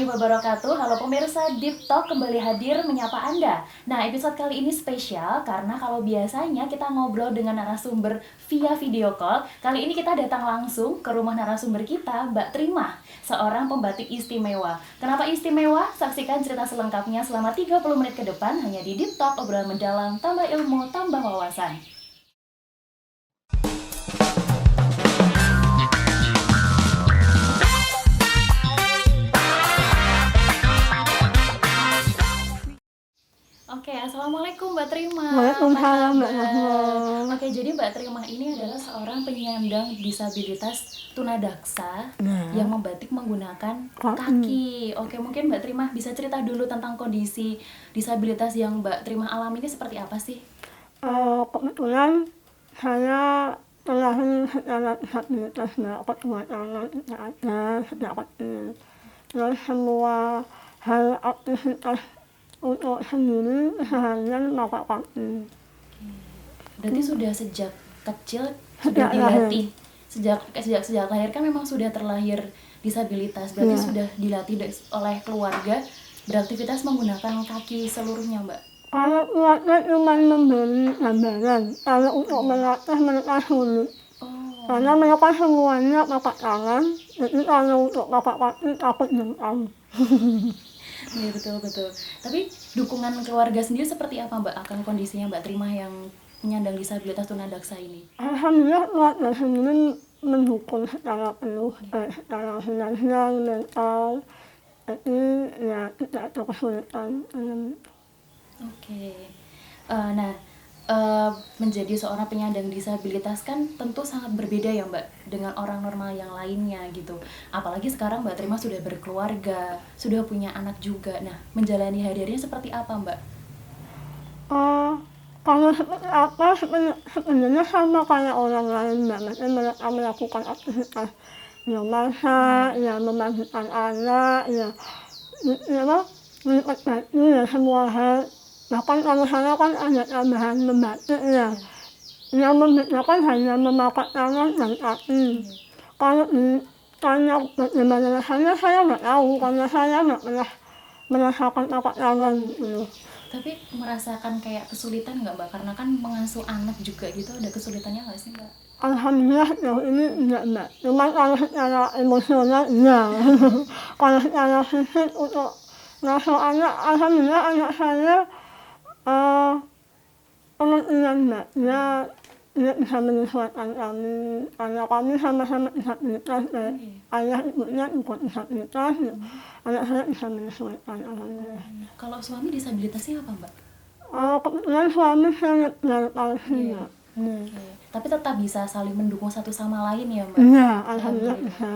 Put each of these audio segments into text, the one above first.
wabarakatuh. Halo pemirsa, Deep Talk kembali hadir menyapa Anda. Nah, episode kali ini spesial karena kalau biasanya kita ngobrol dengan narasumber via video call, kali ini kita datang langsung ke rumah narasumber kita, Mbak Trimah, seorang pembatik istimewa. Kenapa istimewa? Saksikan cerita selengkapnya selama 30 menit ke depan hanya di Deep Talk, obrolan mendalam, tambah ilmu, tambah wawasan. Oke, Assalamualaikum Mbak Trimah. Waalaikumsalam Apa Mbak kabar? Mahmud. Oke, jadi Mbak Trimah ini adalah seorang penyandang disabilitas tunadaksa yang membatik menggunakan kaki. Oke, mungkin Mbak Trimah bisa cerita dulu tentang kondisi disabilitas yang Mbak Trimah alami ini seperti apa sih? Kebetulan saya terlahir secara disabilitas Mbak, kedua tangan tidak ada sejak kecil. Terus semua hal aktivitas untuk sendiri seharian pakai kaki. Berarti sudah sejak kecil sudah Sejak lahir. dilatih. Sejak lahir kan memang sudah terlahir disabilitas. Berarti Iya. sudah dilatih oleh keluarga beraktivitas menggunakan kaki seluruhnya, Mbak. Kalau keluarga cuma memberi gambaran, kalau untuk melatih mereka sulit. Oh, Karena mereka semuanya pakai tangan, jadi kalau untuk pakai kaki takut jengkang. iya betul. Tapi dukungan keluarga sendiri seperti apa, Mbak, akan kondisinya Mbak Trimah yang penyandang disabilitas tunadaksa ini? Alhamdulillah keluarga sendiri mendukung secara penuh, secara finansial, mental, jadi ya tidak ada kesulitan. Oke. Nah, menjadi seorang penyandang disabilitas kan tentu sangat berbeda ya Mbak dengan orang normal yang lainnya gitu. Apalagi sekarang Mbak Trimah sudah berkeluarga, sudah punya anak juga. Nah, menjalani hari-harinya seperti apa Mbak? Kalau seperti apa, sebenarnya sama kayak orang lain banget, mereka melakukan aktivitas ya masak, ya memandikan anak, ya melipat baju, ya semua hal. Bahkan kalau saya kan ada tambahan membatik ya, yang membedakan hanya memakai tangan dan kaki. Kalau ditanya bagaimana rasanya, saya nggak tahu karena saya nggak pernah merasakan pakai tangan gitu. Tapi merasakan kayak kesulitan nggak Mbak? Karena kan mengasuh anak juga gitu, ada kesulitannya nggak sih Mbak? Alhamdulillah jauh ini enggak mbak, cuman kalau secara emosional iya. Kalau secara fisik untuk ngasuh anak, alhamdulillah anak saya pengertian mbak, dia bisa menyesuaikan kami karena kami sama-sama disabilitas, ayah ibunya ikut disabilitas, anak saya bisa menyesuaikan alhamdulillah. Kalau suami disabilitasnya apa Mbak? Kebetulan suami sangat palsi mbak. Oke. Tapi tetap bisa saling mendukung satu sama lain ya Mbak? Iya, alhamdulillah bisa.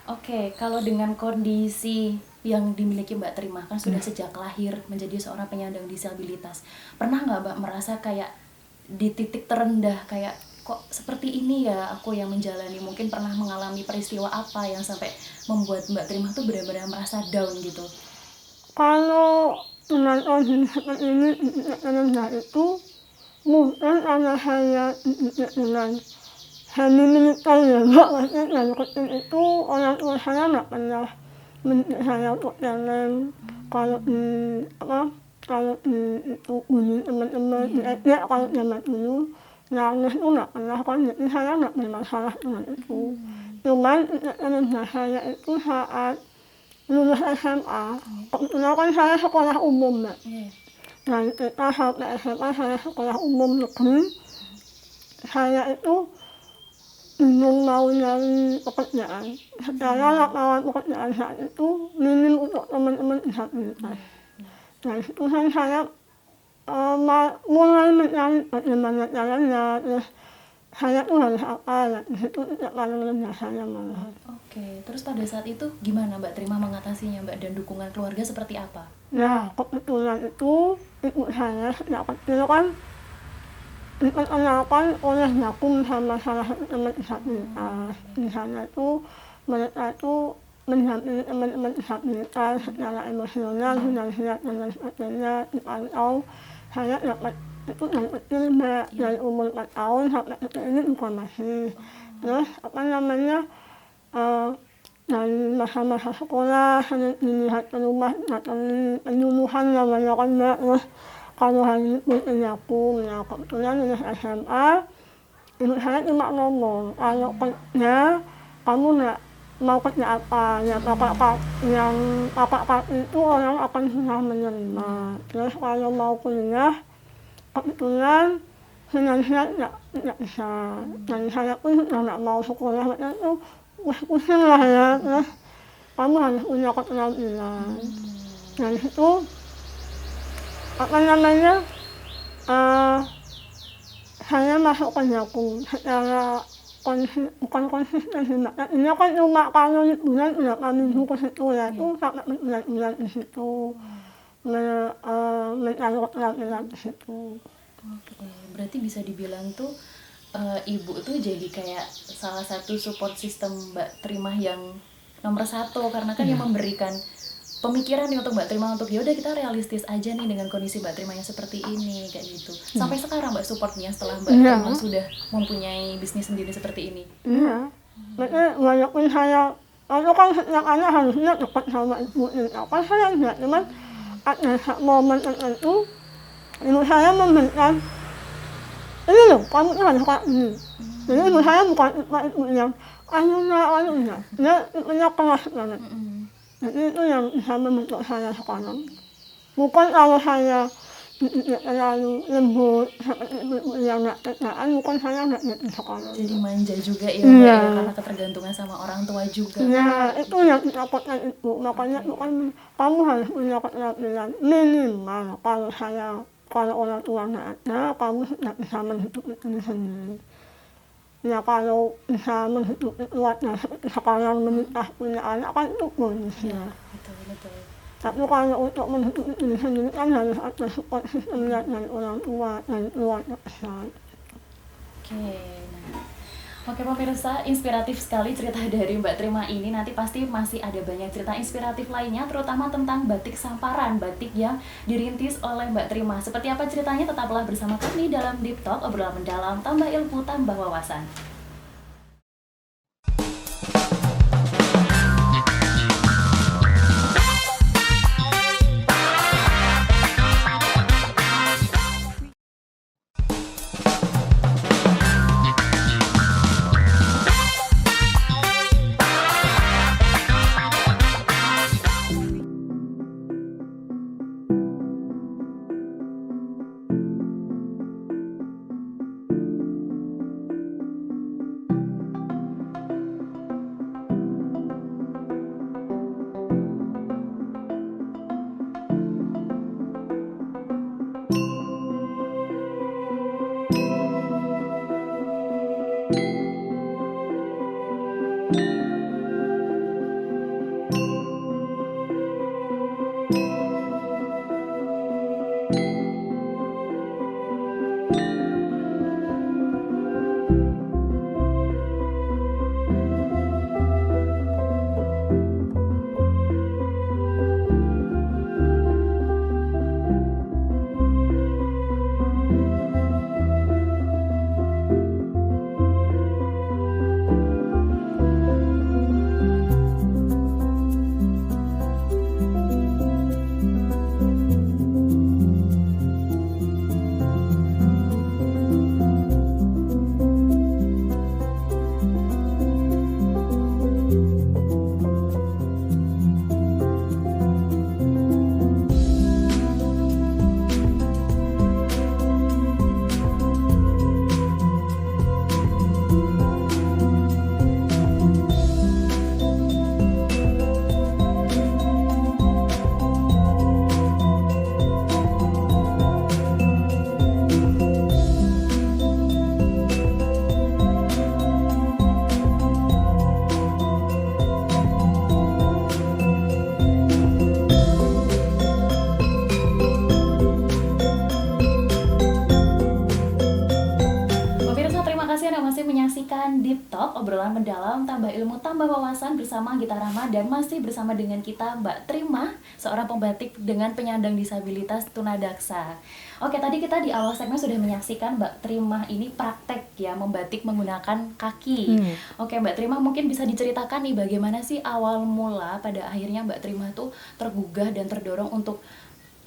Oke, kalau dengan kondisi yang dimiliki Mbak Trimah kan sudah sejak lahir menjadi seorang penyandang disabilitas, pernah nggak Mbak merasa kayak di titik terendah, kayak kok seperti ini ya aku yang menjalani, mungkin pernah mengalami peristiwa apa yang sampai membuat Mbak Trimah tuh benar-benar merasa down gitu? Kalau dengan kondisi seperti ini, titik terendah itu mungkin karena saya dengan semi militer ya mbak, maksudnya dari kecil itu orang tua saya nggak pernah mendidik saya untuk talent. Kalau di itu bunyi teman-teman diejek kalau zaman dulu, nangis itu nggak pernah kan, jadi saya nggak bermasalah dengan itu. Cuman titik terendah saya itu saat lulus SMA, kebetulan kan saya sekolah umum mbak. Dari TK sampai SMA saya sekolah umum negeri. Saya itu bingung mau nyari pekerjaan. Secara lapangan pekerjaan saat itu minim untuk teman-teman disabilitas. Dari situ kan saya mulai mencari bagaimana caranya, terus saya tuh harus apa ya, di situ tidak paling rendah saya malah. Oke, terus pada saat itu gimana Mbak Trimah mengatasinya Mbak, dan dukungan keluarga seperti apa? Nah, kebetulan itu ibu saya sejak kecil kan diperkenalkan oleh Yakum sama salah satu teman disabilitas. Di sana itu mereka itu mendampingi teman-teman disabilitas secara emosional, finansial dan sebagainya, dipantau. Saya dapat itu dari kecil mbak, dari umur 4 tahun sampai detik ini juga masih. Terus apa namanya, dari masa-masa sekolah sampai dilihat penyuluhan namanya kan Mbak. Terus kalau hari ini aku ya kebetulan lulus SMA, ibu saya cuma ngomong kalau kerja kamu nggak mau kerja apa ya kakak itu orang akan susah menerima. Terus kalau mau kuliah kebetulan finansial nggak bisa, dan saya pun sudah nggak mau sekolah waktu itu, pusing lah ya. Terus kamu harus punya keterampilan. Dari situ apa namanya, eh, saya masuk kerjaku secara bukan konsisten sih Mbak. Tadinya kan cuma kalau liburan berapa minggu ke situ ya, itu sampai berbulan-bulan di situ mencari keterampilan di situ. Oke, berarti bisa dibilang tuh ibu tuh jadi kayak salah satu support system Mbak Terima yang nomor satu, karena kan yang memberikan pemikiran nih untuk Mbak Terima untuk yaudah kita realistis aja nih dengan kondisi Mbak Terima yang seperti ini kayak gitu. Sampai sekarang Mbak supportnya setelah Mbak Terima sudah mempunyai bisnis sendiri seperti ini. Iya, berarti walaupun saya aku kan setiap anak harusnya dekat sama ibu kan saya enggak, cuman ada momen tertentu ibu saya memberikan ini loh kamu tuh harus kayak ini. Jadi ibu saya bukan ibu yang anu enggak, dia ibunya keras banget. Jadi itu yang bisa membentuk saya sekarang. Bukan kalau saya terlalu lembut seperti ibu yang nggak kerjaan, bukan saya nggak gitu sekarang. Jadi manja juga ya Mbak ya, karena ketergantungan sama orang tua juga. Ya itu yang didapatkan ibu, makanya bukan kamu harus punya keterampilan minimal. Kalau orang tua nggak ada, kamu nggak bisa menghidupi diri sendiri. Ya kalau bisa menghidupi keluarga seperti sekarang menikah punya anak kan itu bonusnya. Betul. Tapi kalau untuk menghidupi diri sendiri kan harus ada support system dari orang tua dan keluarga besar. Oke pemirsa, inspiratif sekali cerita dari Mbak Terima ini. Nanti pasti masih ada banyak cerita inspiratif lainnya, terutama tentang batik Samparan, batik yang dirintis oleh Mbak Terima. Seperti apa ceritanya, tetaplah bersama kami dalam Deep Talk, obrolan mendalam, tambah ilmu, tambah wawasan. Deep Talk, obrolan mendalam, tambah ilmu, tambah wawasan bersama Gita Rahma dan masih bersama dengan kita Mbak Trima, seorang pembatik dengan penyandang disabilitas tunadaksa. Oke, tadi kita di awal segmen sudah menyaksikan Mbak Trima ini praktek ya membatik menggunakan kaki. Oke, Mbak Trima mungkin bisa diceritakan nih bagaimana sih awal mula pada akhirnya Mbak Trima tuh tergugah dan terdorong untuk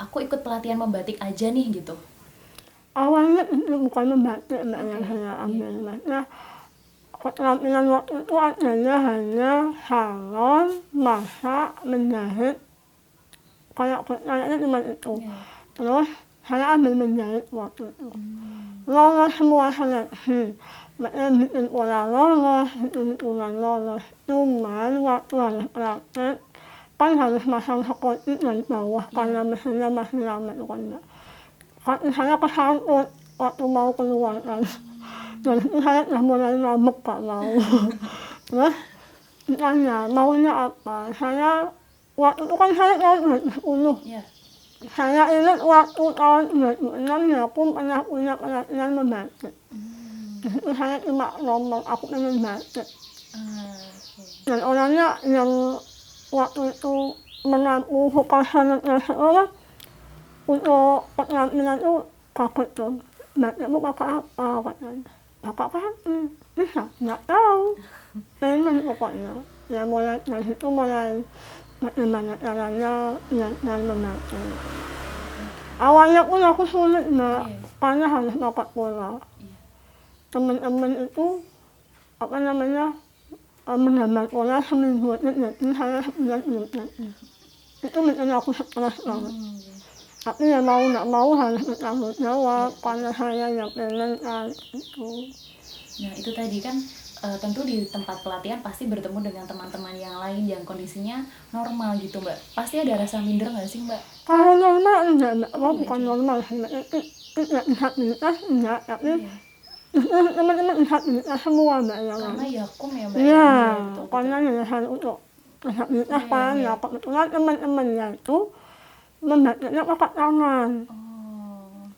aku ikut pelatihan membatik aja nih gitu. Awalnya itu bukan membatik Mbak yang saya ambil Mbak. Keterampilan waktu itu adanya hanya salon, masak, menjahit, kayaknya cuma itu. Terus saya ambil menjahit waktu itu. Lolos semua seleksi, bikin pola lolos, bikin hitungan lolos. Cuman waktu harus praktek, kan harus masang sekotip dari bawah karena mesinnya masih lama itu kan Mbak. Kaki saya kesangkut waktu mau keluar kan. Dan itu saya udah mulai ngamuk gak mau. Terus ditanya maunya apa. Saya waktu itu kan saya tahun 2010. Saya ingat waktu tahun 2006 ya aku pernah punya pelatihan membatik. Di situ saya cuma ngomong aku pengen batik. Dan orangnya yang waktu itu mengaku suka sanatnya seorang untuk keterampilan itu kaget tuh. Batikmu pakai apa katanya. Pakai kaki. Bisa? Nggak tahu. Pengen pokoknya. Ya mulai dari situ mulai bagaimana caranya belajar membatik. Awalnya pun aku sulit Mbak, karena harus pakai pola. Teman-teman itu apa namanya menggambar pola seminggu jadi saya 9 menit. Itu bikin aku stres banget. Tapi ya mau nggak mau harus bertanggung jawab karena saya yang pengen itu. Nah itu tadi kan tentu di tempat pelatihan pasti bertemu dengan teman-teman yang lain yang kondisinya normal gitu Mbak. Pasti ada rasa minder nggak sih Mbak? Kalau normal enggak Mbak, bukan normal sih Mbak. Tidak disabilitas enggak, tapi teman-teman disabilitas semua Mbak yang Karena yakum ya Mbak. Iya, karena yayasan untuk disabilitas kan ya kebetulan teman-temannya itu membatiknya pakai tangan.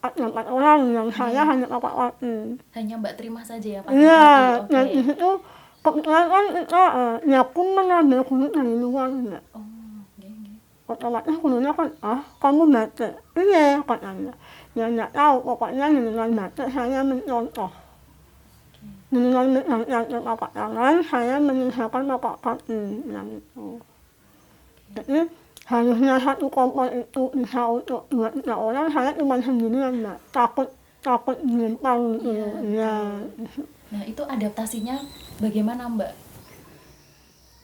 Ada 4 orang yang saya hanya pakai kaki. Hanya Mbak Trima saja ya pakai kaki. Iya, dan di situ kebetulan kan kita yakum mengambil kulit dari luar Mbak. Otomatis kulitnya kan kamu batik. Iya katanya. Ya nggak tahu pokoknya dengan batik saya mencontoh. Dengan yang pakai tangan saya menyelesaikan pakai kaki yang itu. Jadi harusnya satu kompor itu bisa untuk 2-3 orang, saya cuma sendirian Mbak. Takut menyimpang gitu. Ya. Nah itu adaptasinya bagaimana Mbak?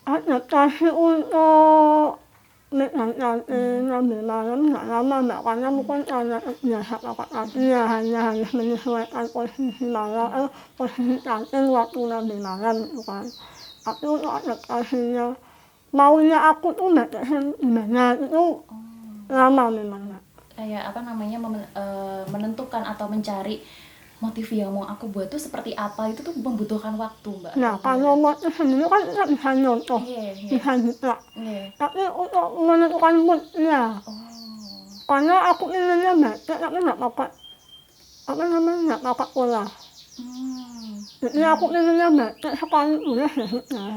Adaptasi untuk ngambil malam nggak lama Mbak, karena mungkin karena biasa pakai kaki ya hanya harus menyesuaikan posisi malam, posisi cantik waktu ngambil malam itu kan. Tapi untuk adaptasinya maunya aku tuh batik gimana itu lama memang Mbak. Kayak apa namanya menentukan atau mencari motif yang mau aku buat tuh seperti apa itu tuh membutuhkan waktu Mbak. Nah kalau motif sendiri kan kita bisa nyontoh, bisa jiplak. Tapi untuk menentukan moodnya, karena aku inginnya batik tapi nggak pakai apa namanya nggak pakai pola. Jadi aku inginnya batik sekali udah ya sudah.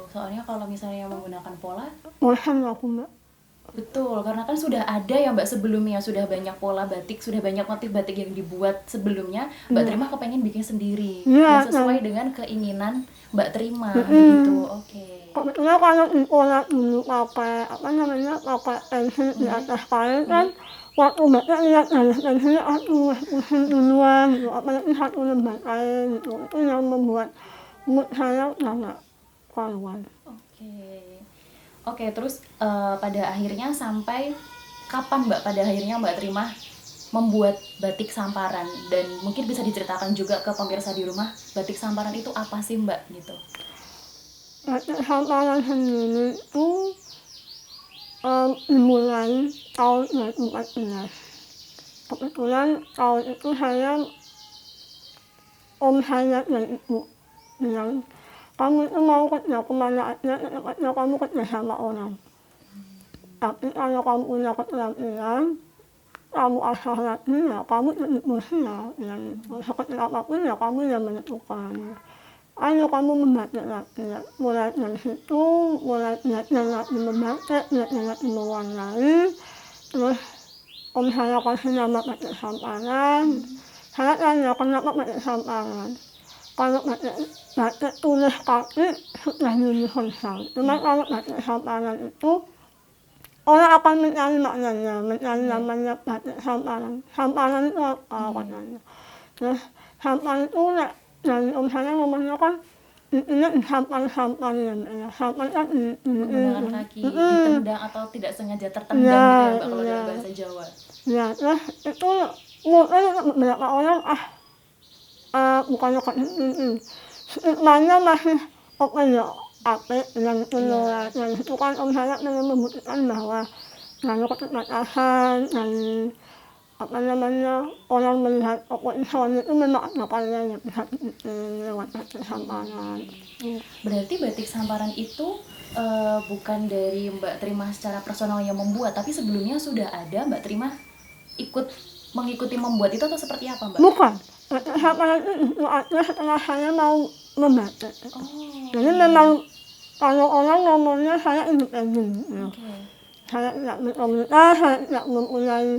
Soalnya kalau misalnya menggunakan pola bosan aku Mbak. Betul, karena kan sudah ada ya Mbak sebelumnya, sudah banyak pola batik, sudah banyak motif batik yang dibuat sebelumnya. Mbak Trima kepengen bikin sendiri yang sesuai dengan keinginan Mbak Trima gitu. Kebetulan kalau pola dulu pakai apa namanya pakai pensil di atas kain kan waktu batik lihat dari pensilnya pusing duluan gitu, apalagi satu lembar kain gitu. Itu yang membuat mood saya nggak keluar. Oke, terus pada akhirnya sampai kapan Mbak pada akhirnya Mbak Trima membuat batik samparan, dan mungkin bisa diceritakan juga ke pemirsa di rumah batik samparan itu apa sih Mbak gitu? Batik samparan sendiri itu dimulai tahun 2014. Kebetulan tahun itu saya saya dan ibu bilang kamu itu mau kerja kemana aja, tempatnya kamu kerja sama orang. Tapi kalau kamu punya keterampilan, kamu asal rajin ya kamu ikut ya, yang sekecil apapun ya kamu yang menentukan. Ayo kamu membatik lagi ya, mulai dari situ, mulai niatnya lagi membatik, niatnya lagi mewarnai, terus om saya kasih nama batik samparan, saya tanya kenapa batik samparan. Kalau batik tulis kaki sudah universal, cuma kalau batik samparan itu orang akan mencari maknanya, mencari namanya batik samparan. Samparan itu apa katanya. Terus samparan itu dari om saya ngomongnya kan ini sampar-sampar ya, sampar kan Menggunakan kaki ditendang atau tidak sengaja tertendang gitu ya Mbak kalau dalam bahasa Jawa. Ya, terus itu mungkin beberapa orang bukannya kok hikmahnya masih apa ya, apik yang keluar. Yang itu kan om saya memang membuktikan bahwa dari keterbatasan, dari apa namanya, orang melihat tokoh Islam itu memang ada karya yang bisa lewat batik samparan. Berarti batik samparan itu bukan dari Mbak Trimah secara personal yang membuat, tapi sebelumnya sudah ada Mbak Trimah mengikuti membuat itu atau seperti apa Mbak? Bukan, batik samparan itu ada setelah saya mau membatik. Oh, Jadi memang kalau orang ngomongnya saya independen. oke. Saya tidak berkomunitas, saya tidak mempunyai.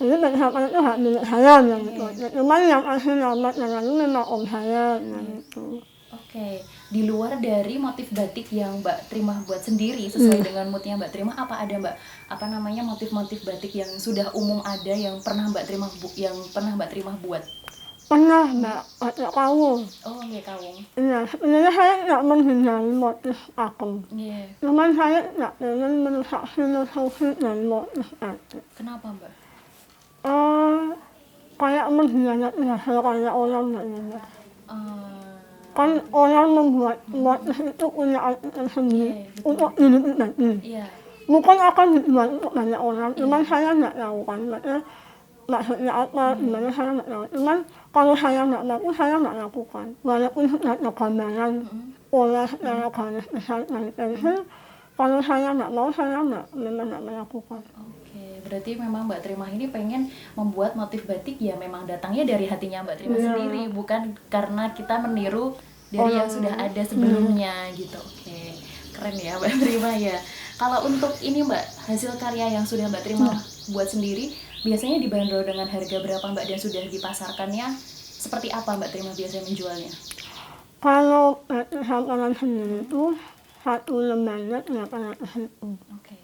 Jadi batik samparan itu hak milik saya yang gitu. Cuman yang kasih nama yang lalu memang om saya yang itu. Oke, di luar dari motif batik yang Mbak Trimah buat sendiri sesuai dengan moodnya Mbak Trimah, apa ada Mbak? Apa namanya motif-motif batik yang sudah umum ada yang pernah Mbak Trimah buat? Pernah Mbak, batik kawung. Oh, nggih kawung. Iya, sebenarnya saya tidak menghindari motif aku. Nggih. Cuman saya tidak ingin merusak filosofi dari motif batik. Kenapa Mbak? Kayak mengkhianati hasil karya orang lainnya. Eh, Kan orang membuat motif itu punya arti tersendiri untuk diri pribadi. iya. Bukan akan dijual untuk banyak orang, cuman saya nggak tahu kan, maksudnya apa, gimana saya nggak tahu. Cuman kalau saya nggak mampu, saya nggak lakukan. Walaupun sudah ada gambaran pola secara garis besar dari pensil, kalau saya nggak mau, saya memang nggak melakukan. Oke, berarti memang Mbak Trimah ini pengen membuat motif batik ya memang datangnya dari hatinya Mbak Trimah sendiri, bukan karena kita meniru dari yang sudah ada sebelumnya gitu. Oke, keren ya Mbak Trimah ya. Kalau untuk ini Mbak, hasil karya yang sudah Mbak Trimah buat sendiri, biasanya dibanderol dengan harga berapa Mbak dan sudah dipasarkannya seperti apa Mbak Trimah biasanya menjualnya? Kalau batik samparan sendiri itu satu lembarnya 800.000. Oke.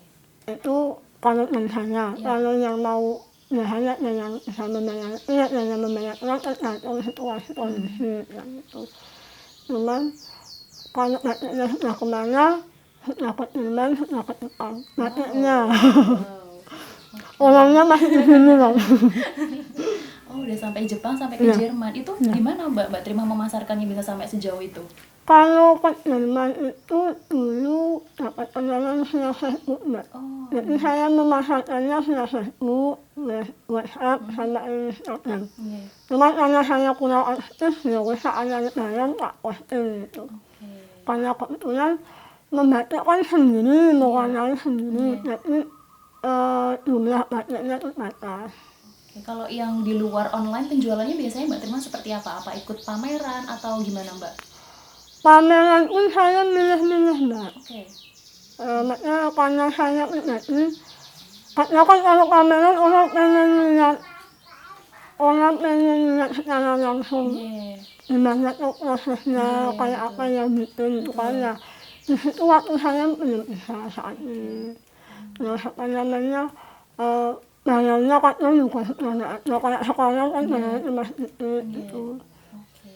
Itu kalau yang saya, kalau yang mau hanya yang bisa membayar, yang membayar uang tergantung situasi kondisi yang itu. Cuman kalau batiknya sudah kemana, sudah ke Jerman, sudah ke Jepang, batiknya. Orangnya masih di sini loh. Oh, udah sampai Jepang, sampai ke Jerman. Itu gimana Mbak Trimah memasarkannya bisa sampai sejauh itu? Kalau ke Jerman itu dulu dapat pendanaan via Facebook Mbak. Oh, Jadi saya memasarkannya via Facebook, WhatsApp, sama Instagram. iya. Cuman karena saya kurang aktif, ya bisa ada lebaran tak posting gitu. Oke. Karena kebetulan membatik kan sendiri, mewarnai sendiri, jadi jumlah batiknya terbatas. Oke, kalau yang di luar online penjualannya biasanya Mbak Trimah seperti apa? Apa ikut pameran atau gimana Mbak? Pameran pun saya milih-milih Mbak. Oke. Makanya karena saya pribadi, karena kan kalau pameran orang pengen lihat secara langsung Iya. gimana tuh prosesnya, kayak apa yang bikin itu kan ya. Di situ waktu saya belum bisa saat ini. Terus apa namanya, bayarnya kadang juga sudah nggak ada, kayak sekarang kan bayarnya cuma sedikit gitu. Oke.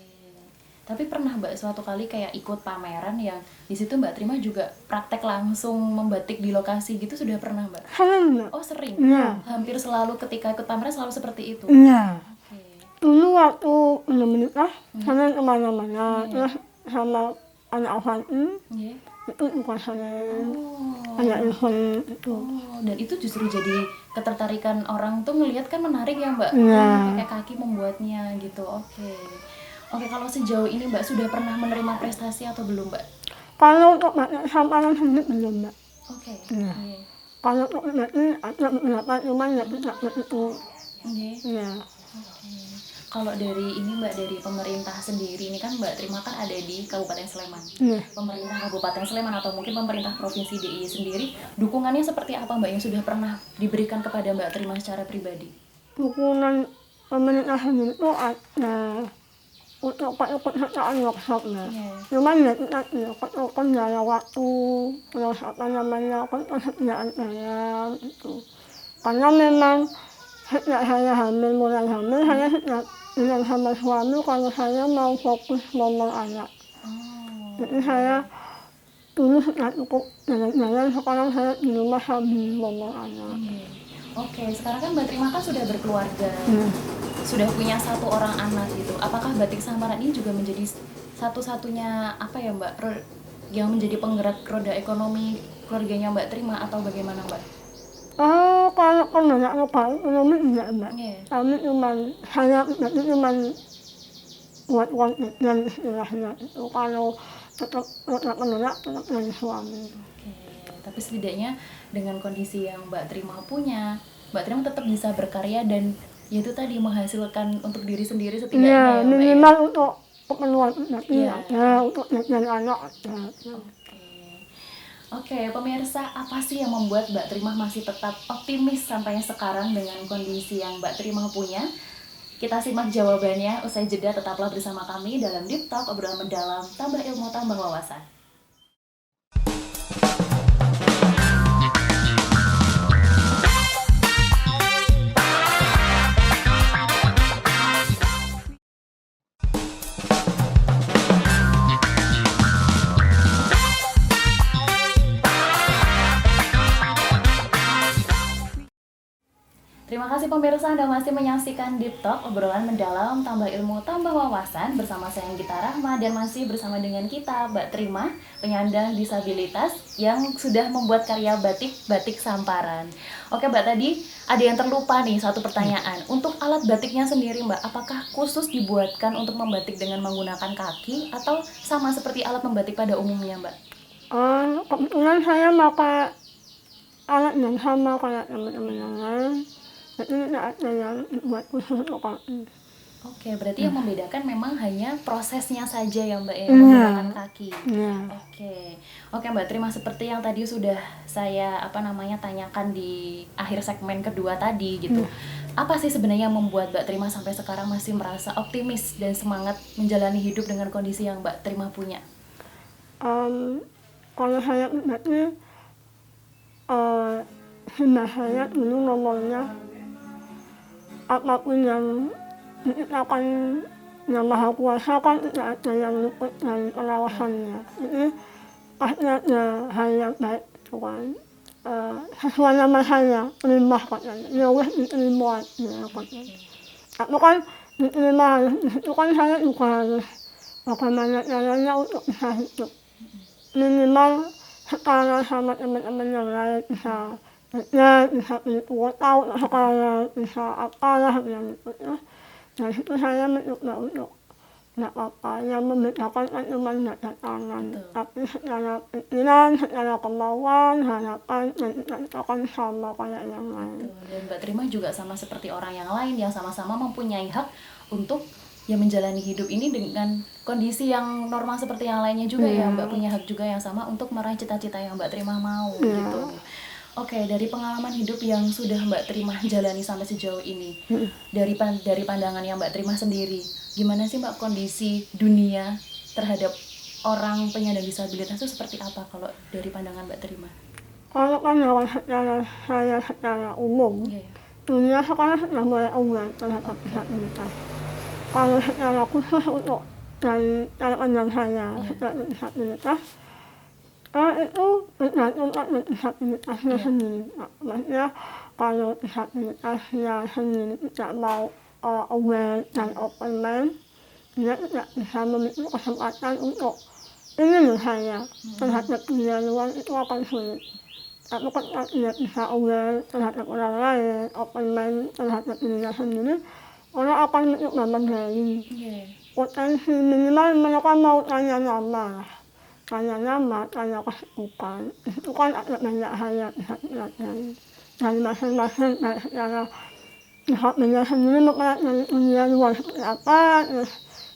Tapi pernah Mbak suatu kali kayak ikut pameran yang di situ Mbak Trimah juga praktek langsung membatik di lokasi gitu, sudah pernah Mbak? Sering Mbak. Oh, sering? Iya. Hampir selalu ketika ikut pameran selalu seperti itu? Iya. Oke. Dulu waktu belum menikah, saya kemana-mana, terus sama anak Avanti, Iya. itu juga sering Oh. ada event itu. Oh, dan itu justru jadi ketertarikan orang tuh ngelihat kan menarik ya Mbak? Iya. Pakai kaki membuatnya gitu. Oke. Oke, kalau sejauh ini Mbak sudah pernah menerima prestasi atau belum Mbak? Kalau untuk batik samparan sendiri belum Mbak. Oke. Iya. Iya. Kalau untuk pribadi ada beberapa cuman ya tidak begitu. Oke. Iya. Kalau dari ini Mbak, dari pemerintah sendiri, ini kan Mbak Trima kan ada di Kabupaten Sleman. Iya. Pemerintah Kabupaten Sleman atau mungkin pemerintah Provinsi DIY sendiri, dukungannya seperti apa Mbak yang sudah pernah diberikan kepada Mbak Trima secara pribadi? Dukungan pemerintah sendiri itu ada untuk keikutsertaan workshopnya. Iya. Cuman ya kita kendala waktu, terus apa namanya ketersediaan dana itu. Karena memang sejak saya mulai hamil, saya sejak bilang sama suami kalau saya mau fokus ngomong anak. Oh. Jadi saya dulu sudah cukup jalan-jalan, sekarang saya di rumah sambil ngomong anak. Iya. Oke, sekarang kan Mbak Trima kan sudah berkeluarga, sudah punya 1 orang anak gitu. Apakah Batik Samparan ini juga menjadi satu-satunya apa ya Mbak, yang menjadi penggerak roda ekonomi keluarganya Mbak Trima atau bagaimana Mbak? Kalau penggerak roda ekonomi enggak Mbak. Iya. Kami saya berarti cuman buat uang jajan istilahnya itu. Kalau tetap penggerak tetap dari suami. Oke, tapi setidaknya dengan kondisi yang Mbak Trima punya, Mbak Trima tetap bisa berkarya dan yaitu tadi menghasilkan untuk diri sendiri Iya, setidaknya ya Mbak ya. minimal untuk keperluan pribadi Iya. ada, untuk jajan anak ada. Oke, pemirsa, apa sih yang membuat Mbak Trima masih tetap optimis sampai sekarang dengan kondisi yang Mbak Trima punya? Kita simak jawabannya usai jeda. Tetaplah bersama kami dalam Deep Talk, obrolan mendalam, tambah ilmu, tambah wawasan. Terima kasih pemirsa, Anda masih menyaksikan Deep Talk, obrolan mendalam, tambah ilmu, tambah wawasan bersama saya Gita Rahma dan masih bersama dengan kita Mbak Trima, penyandang disabilitas yang sudah membuat karya batik Samparan. Oke Mbak, tadi ada yang terlupa nih, satu pertanyaan. Untuk alat batiknya sendiri Mbak, apakah khusus dibuatkan untuk membatik dengan menggunakan kaki atau sama seperti alat membatik pada umumnya Mbak? Kebetulan saya pakai alat yang sama kayak teman-teman yang lain. Jadi tidak ada yang buat khusus untuk kaki. Oke, berarti yang membedakan memang hanya prosesnya saja ya Mbak, yang menggunakan kaki. Iya. Oke Mbak Trima, seperti yang tadi sudah saya tanyakan di akhir segmen kedua tadi gitu. Apa sih sebenarnya yang membuat Mbak Trima sampai sekarang masih merasa optimis dan semangat menjalani hidup dengan kondisi yang Mbak Trima punya? Kalau saya pribadi, sudah saya dulu ngomongnya apapun yang diciptakan yang Maha Kuasa kan tidak ada yang luput dari pengawasannya. Jadi pasti ada hal yang baik itu kan. Sesuai nama saya, terima katanya. Ya wes diterima ya katanya. Tapi kan diterima itu kan saya juga harus bagaimana caranya untuk bisa hidup. Minimal setara sama teman-teman yang lain bisa kerja, bisa beli kuota untuk sekolah, bisa apalah yang itu ya. Dari situ saya mencoba untuk nggak apa-apa, yang membedakan kan cuma nada tangan, tapi secara pikiran, secara kemauan, harapan, dan kita akan sama kayak yang lain. Dan Mbak Trima juga sama seperti orang yang lain yang sama-sama mempunyai hak untuk menjalani hidup ini dengan kondisi yang normal seperti yang lainnya juga ya Mbak, punya hak juga yang sama untuk meraih cita-cita yang Mbak Trima mau gitu. Oke, dari pengalaman hidup yang sudah Mbak Trima jalani sampai sejauh ini, dari pandangan yang Mbak Trima sendiri, gimana sih Mbak kondisi dunia terhadap orang penyandang disabilitas itu seperti apa kalau dari pandangan Mbak Trima? Kalau pandangan secara umum, dunia sekarang sudah mulai aware terhadap disabilitas. Kalau secara khusus untuk dari cara pandang saya secara disabilitas, itu tergantung pada disabilitasnya sendiri. Maksudnya kalau disabilitasnya sendiri tidak mau aware dan open mind, dia tidak bisa memiliki kesempatan untuk ini loh saya terhadap dunia luar itu akan sulit. Tapi ketika dia bisa aware terhadap orang lain, open mind terhadap dirinya sendiri, orang akan mencoba menggali potensi. Minimal mereka mau tanya nama, kayaknya matanya kesibukan. Itu kan ada banyak hal yang bisa dipelajari. Dari masing-masing kayak secara pihak media sendiri mempelajari dunia luar seperti apa, terus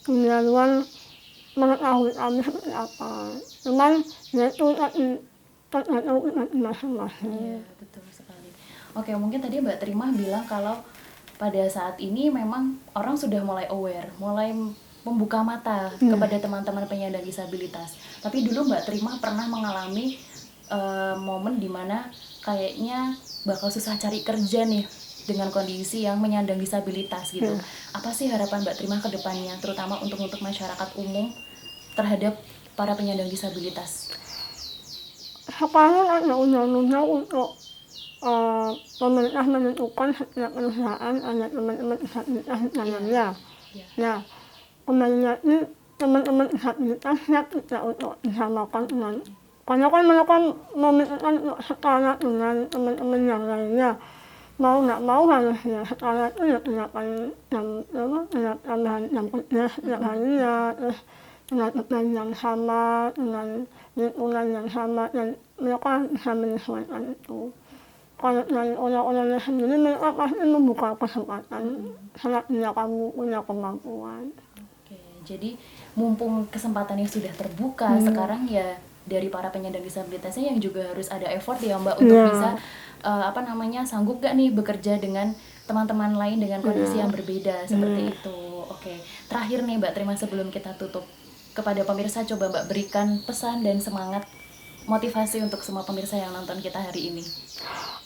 dunia luar mengetahui kami seperti apa. Cuman ya itu tadi tergantung pribadi Iya, masing-masing. betul sekali. Oke, mungkin tadi Mbak Trimah bilang kalau pada saat ini memang orang sudah mulai aware, mulai membuka mata kepada teman-teman penyandang disabilitas. Tapi dulu Mbak Trimah pernah mengalami momen dimana kayaknya bakal susah cari kerja nih dengan kondisi yang menyandang disabilitas gitu. Apa sih harapan Mbak Trimah ke depannya, terutama untuk masyarakat umum terhadap para penyandang disabilitas? Sekarang ada undang-undang untuk pemerintah menentukan setiap perusahaan ada teman-teman disabilitas di dalamnya. Ya. Nah, kembali lagi teman-teman disabilitas siap tidak untuk disamakan dengan, karena kan mereka memikirkan untuk setara dengan teman-teman yang lainnya. Mau nggak mau harus ya setara itu ya tindakan yang tambahan jam kerja setiap harinya, terus dengan beban yang sama, dengan lingkungan yang sama, dan mereka bisa menyesuaikan itu. Kalau dari orang-orangnya sendiri mereka pasti membuka kesempatan selagi kamu punya kemampuan. Oke, jadi mumpung kesempatannya sudah terbuka, sekarang ya dari para penyandang disabilitasnya yang juga harus ada effort ya Mbak untuk bisa sanggup gak nih bekerja dengan teman-teman lain dengan kondisi yang berbeda seperti itu. Oke, terakhir nih Mbak Trimah sebelum kita tutup, kepada pemirsa coba Mbak berikan pesan dan semangat motivasi untuk semua pemirsa yang nonton kita hari ini.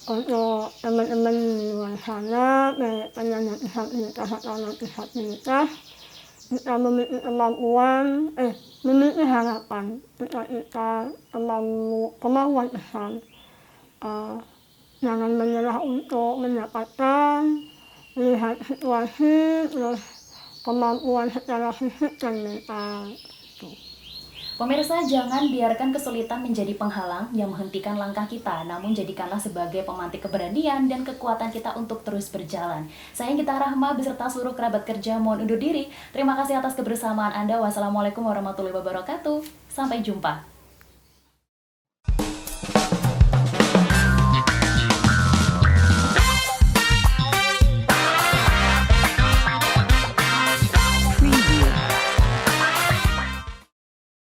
Untuk teman-teman di luar sana, penyandang disabilitas atau non disabilitas, kita memiliki kemampuan, memiliki harapan, kita kemauan besar. Jangan menyerah untuk mendapatkan, lihat situasi, terus kemampuan secara fisik dan mental. Pemirsa, jangan biarkan kesulitan menjadi penghalang yang menghentikan langkah kita, namun jadikanlah sebagai pemantik keberanian dan kekuatan kita untuk terus berjalan. Saya Gita Rahma beserta seluruh kerabat kerja mohon undur diri. Terima kasih atas kebersamaan Anda. Wassalamualaikum warahmatullahi wabarakatuh. Sampai jumpa.